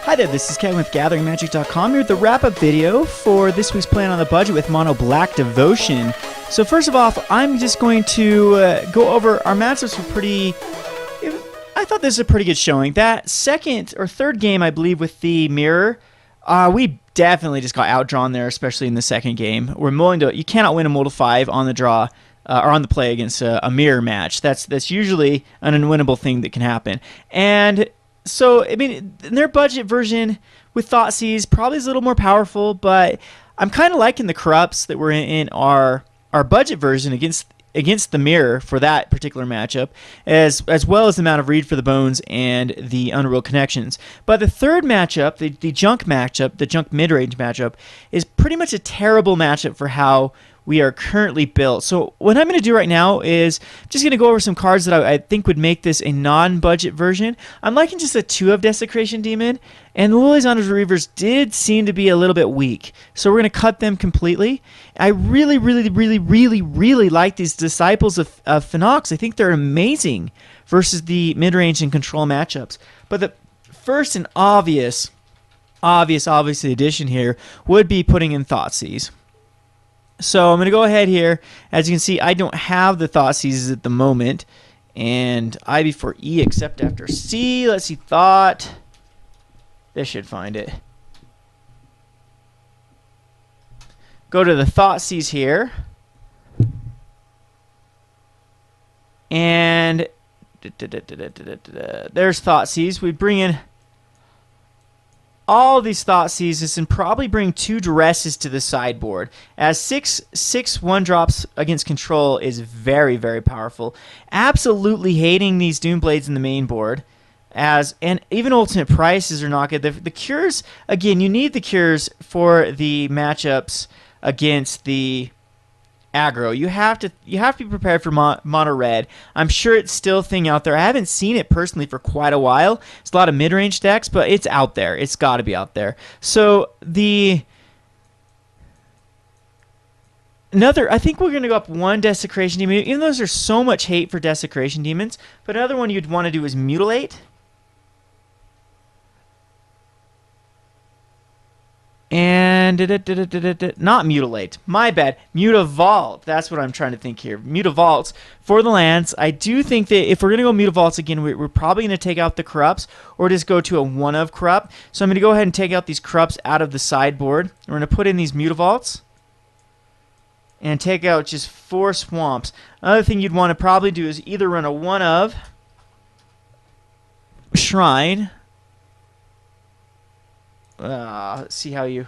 Hi there, this is Kevin with GatheringMagic.com here with the wrap-up video for this week's Plan on the Budget with Mono Black Devotion. So first of all, I'm just going to go over our matchups were pretty... I thought this was a pretty good showing. That second or third game, I believe, with the mirror, we definitely just got outdrawn there, especially in the second game. You cannot win a Mold 5 on the draw or on the play against a mirror match. That's usually an unwinnable thing that can happen. And so, I mean, their budget version with Thoughtseize probably is a little more powerful, but I'm kind of liking the corrupts that were in our budget version against the mirror for that particular matchup, as well as the amount of Read for the Bones and the Underworld Connections. But the third matchup, the junk matchup, the junk mid-range matchup, is pretty much a terrible matchup for how we are currently built. So what I'm going to do right now is just going to go over some cards that I think would make this a non-budget version. I'm liking just a 2 of Desecration Demon, and the Liliana's Reavers did seem to be a little bit weak. So we're going to cut them completely. I really like these Disciples of Phenax. I think they're amazing versus the mid-range and control matchups. But the first and obvious addition here would be putting in Thoughtseize. So I'm going to go ahead here. As you can see, I don't have the Thoughtseizes at the moment. And I before E except after C. Let's see, Thought. This should find it. Go to the Thoughtseize here. And there's Thoughtseize. We bring in all these Thoughtseizes and probably bring 2 Duresses to the sideboard, as 6 1-drops against control is very powerful. Absolutely hating these Doomblades in the main board, and even alternate prices are not good. The cures, again, you need the cures for the matchups against the aggro. You have to be prepared for mono red. I'm sure it's still a thing out there. I haven't seen it personally for quite a while. It's a lot of mid-range decks, but it's out there. It's got to be out there. So I think we're going to go up 1 Desecration Demon, even though there's so much hate for Desecration Demons. But another one you'd want to do is Mutilate. And not Mutilate, my bad. Mutavault. That's what I'm trying to think here. Mutavaults for the lands. I do think that if we're gonna go Mutavaults again, we're probably gonna take out the corrupts or just go to a 1 of corrupt. So I'm gonna go ahead and take out these corrupts out of the sideboard. We're gonna put in these Mutavaults and take out just 4 swamps. Another thing you'd want to probably do is either run a 1 of Shrine. Let's see how you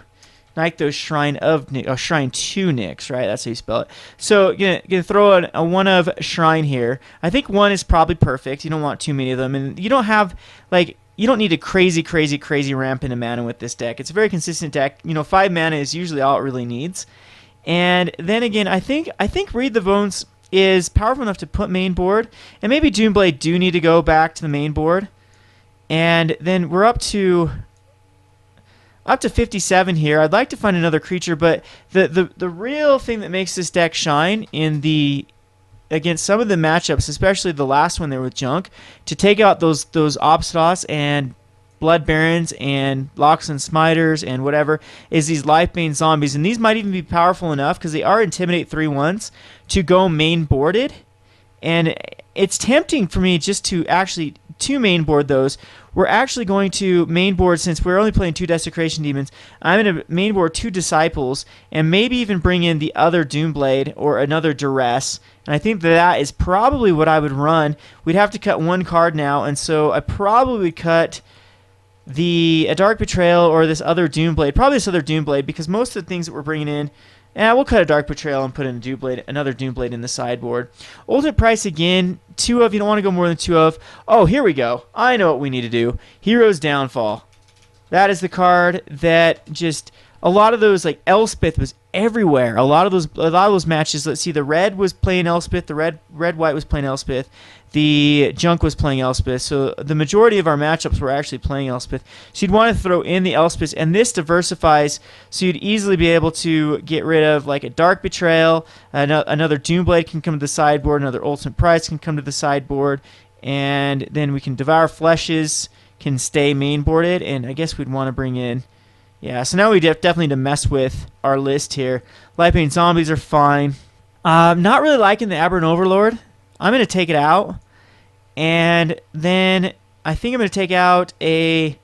Nightveil Shrine of Shrine 2 Nyx, right? That's how you spell it. So you're gonna throw a 1 of Shrine here. I think 1 is probably perfect. You don't want too many of them, and you don't have you don't need a crazy ramp into mana with this deck. It's a very consistent deck. 5 mana is usually all it really needs. And then again, I think Read the Bones is powerful enough to put main board, and maybe Doomblade do need to go back to the main board. And then we're up to 57 here. I'd like to find another creature, but the real thing that makes this deck shine against some of the matchups, especially the last one there with Junk, to take out those Obstados and Blood Barons and Locks and Smiters and whatever, is these Lifebane Zombies. And these might even be powerful enough, because they are Intimidate 3/1s, to go main boarded. And it's tempting for me just to actually main board those. We're actually going to main board, since we're only playing 2 Desecration Demons, I'm going to main board 2 Disciples and maybe even bring in the other Doomblade or another Duress. And I think that is probably what I would run. We'd have to cut 1 card now, and so I probably would cut a Dark Betrayal or this other Doomblade. Probably this other Doomblade, because most of the things that we're bringing in, we'll cut a Dark Betrayal and put in another Doomblade in the sideboard. Alternate price again, 2 of. You don't want to go more than 2 of. Oh, here we go. I know what we need to do. Hero's Downfall. That is the card that just a lot of those, like Elspeth was everywhere. A lot of those matches. Let's see, the red was playing Elspeth. The red white was playing Elspeth. The junk was playing Elspeth. So the majority of our matchups were actually playing Elspeth. So you'd want to throw in the Elspeth, and this diversifies, so you'd easily be able to get rid of like a Dark Betrayal. Another Doomblade can come to the sideboard. Another Ultimate Price can come to the sideboard, and then we can Devour Fleshes can stay mainboarded, and I guess we'd want to bring in... Yeah, so now we definitely need to mess with our list here. Lightbane Zombies are fine. Not really liking the Abhorrent Overlord. I'm going to take it out. And then I think I'm going to take out a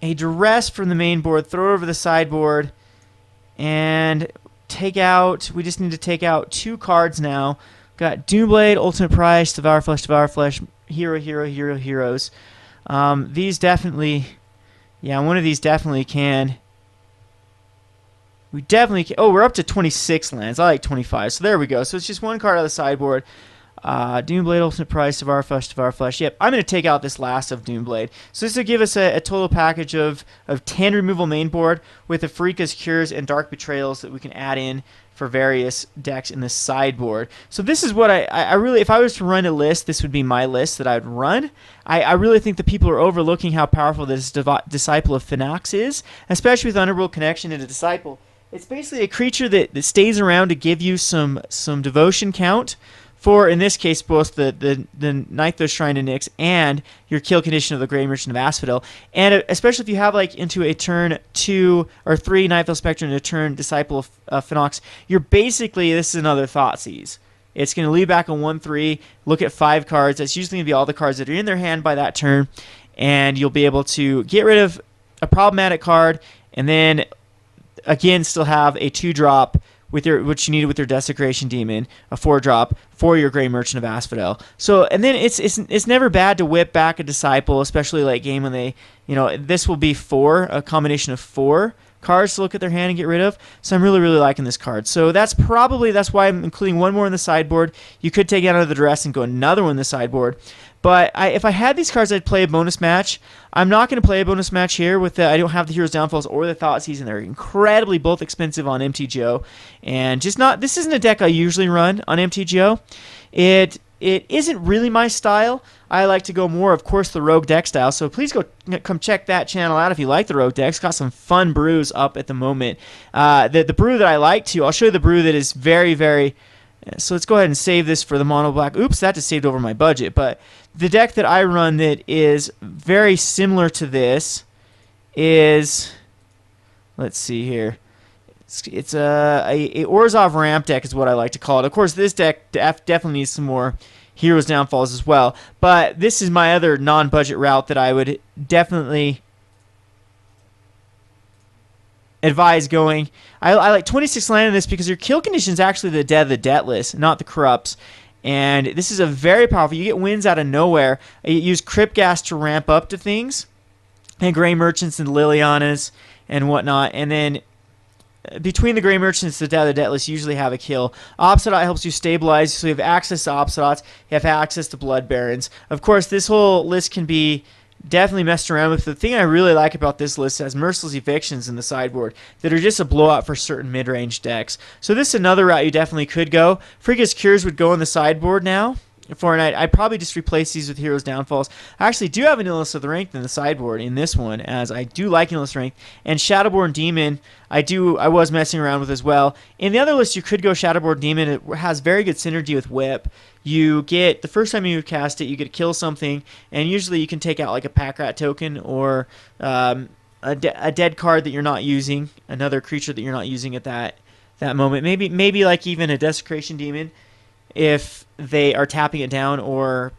Duress from the main board, throw it over the sideboard, and take out... We just need to take out 2 cards now. Got Doomblade, Ultimate Price, Devour Flesh, Hero, Heroes. These definitely... Yeah, one of these definitely can... We definitely can... Oh, we're up to 26 lands. I like 25. So there we go. So it's just 1 card out of the sideboard. Doomblade, Ultimate Price, Devour Flesh. Yep, I'm going to take out this last of Doomblade. So this will give us a total package of 10 removal main board with the Pharika's Cures and Dark Betrayals that we can add in for various decks in the sideboard. So this is what I really... If I was to run a list, this would be my list that I'd run. I really think that people are overlooking how powerful this Disciple of Phenax is, especially with Underworld Connection and a Disciple. It's basically a creature that stays around to give you some devotion count for, in this case, both the Nightveil Shrine of Nyx and your kill condition of the Grey Merchant of Asphodel. And especially if you have, like, into a turn 2 or 3 Nightveil Specter and a turn Disciple of Phenax, you're basically... This is another Thoughtseize. It's going to lead back on 1/3, look at 5 cards. That's usually going to be all the cards that are in their hand by that turn, and you'll be able to get rid of a problematic card, and then... Again, still have a 2-drop with your, which you need with your Desecration Demon, a 4-drop for your Grey Merchant of Asphodel. So, and then it's never bad to whip back a Disciple, especially late game when they, this will be a combination of 4 cards to look at their hand and get rid of. So I'm really liking this card. So that's why I'm including 1 more in the sideboard. You could take it out of the Duress and go another one in the sideboard. But if I had these cards, I'd play a bonus match. I'm not going to play a bonus match here with I don't have the Hero's Downfalls or the Thoughtseize, and they're incredibly both expensive on MTGO. And this isn't a deck I usually run on MTGO. It isn't really my style. I like to go more, of course, the Rogue deck style. So please come check that channel out if you like the Rogue decks. Got some fun brews up at the moment. The brew that I like to, I'll show you the brew that is very... So let's go ahead and save this for the mono black. Oops, that just saved over my budget. But the deck that I run that is very similar to this is, let's see here. It's a Orzhov ramp deck is what I like to call it. Of course, this deck definitely needs some more Heroes Downfalls as well. But this is my other non-budget route that I would definitely advise going. I like 26 land in this because your kill condition is actually the Dead of the Deathless, not the Corrupts. And this is a very powerful... You get wins out of nowhere. You use Crypt Gas to ramp up to things, and Grey Merchants and Lilianas and whatnot. And then between the Grey Merchants and the Dead of the Deathless, you usually have a kill. Obsidian helps you stabilize, so you have access to Obsidians. You have access to Blood Barons. Of course, this whole list can be definitely messed around with. The thing I really like about this list has Merciless Evictions in the sideboard that are just a blowout for certain mid-range decks. So this is another route you definitely could go. Pharika's Cures would go in the sideboard now. For I'd probably just replace these with Heroes Downfalls. I actually do have an Illness of the Strength in the sideboard in this one, as I do like Illness of the Strength. And Shadowborn Demon, I was messing around with as well. In the other list, you could go Shadowborn Demon. It has very good synergy with Whip. You get, the first time you cast it, you get to kill something, and usually you can take out like a Pack Rat token or a dead card that you're not using, another creature that you're not using at that moment. Maybe like even a Desecration Demon. If they are tapping it down or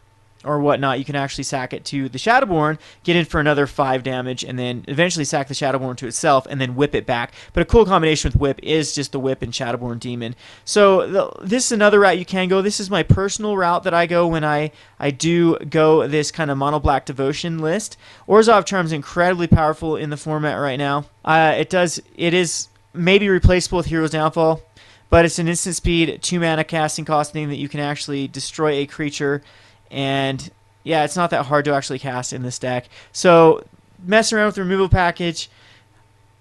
whatnot, you can actually sack it to the Shadowborn, get in for another 5 damage, and then eventually sack the Shadowborn to itself, and then whip it back. But a cool combination with Whip is just the Whip and Shadowborn Demon. So this is another route you can go. This is my personal route that I go when I do go this kind of mono black devotion list. Orzhov Charm is incredibly powerful in the format right now. It is maybe replaceable with Heroes Downfall, but it's an instant speed, 2 mana casting cost thing that you can actually destroy a creature. And yeah, it's not that hard to actually cast in this deck. So mess around with the removal package.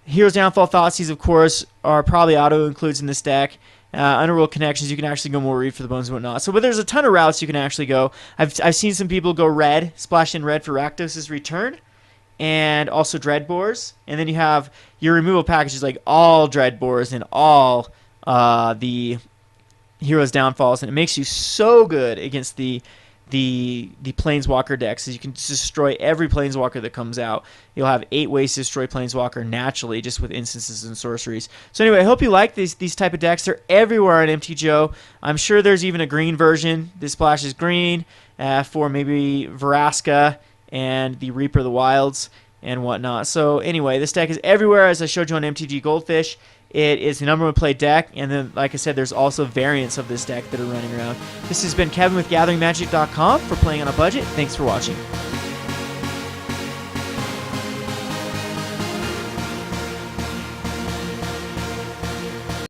Heroes Downfall, Thoughtseize, of course, are probably auto includes in this deck. Underworld Connections, you can actually go more Read for the Bones and whatnot. So, but there's a ton of routes you can actually go. I've seen some people go red, splash in red for Rakdos' Return, and also Dreadbores. And then you have your removal packages like all Dreadbores and all the Heroes Downfalls, and it makes you so good against the the Planeswalker decks is you can destroy every Planeswalker that comes out. You'll have 8 ways to destroy Planeswalker naturally, just with instances and sorceries. So anyway, I hope you like these type of decks. They're everywhere on MTGO. I'm sure there's even a green version. This splashes green for maybe Vraska and the Reaper of the Wilds and whatnot. So anyway, this deck is everywhere, as I showed you on MTG Goldfish. It is the #1 played deck, and then, like I said, there's also variants of this deck that are running around. This has been Kevin with GatheringMagic.com for Playing on a Budget. Thanks for watching.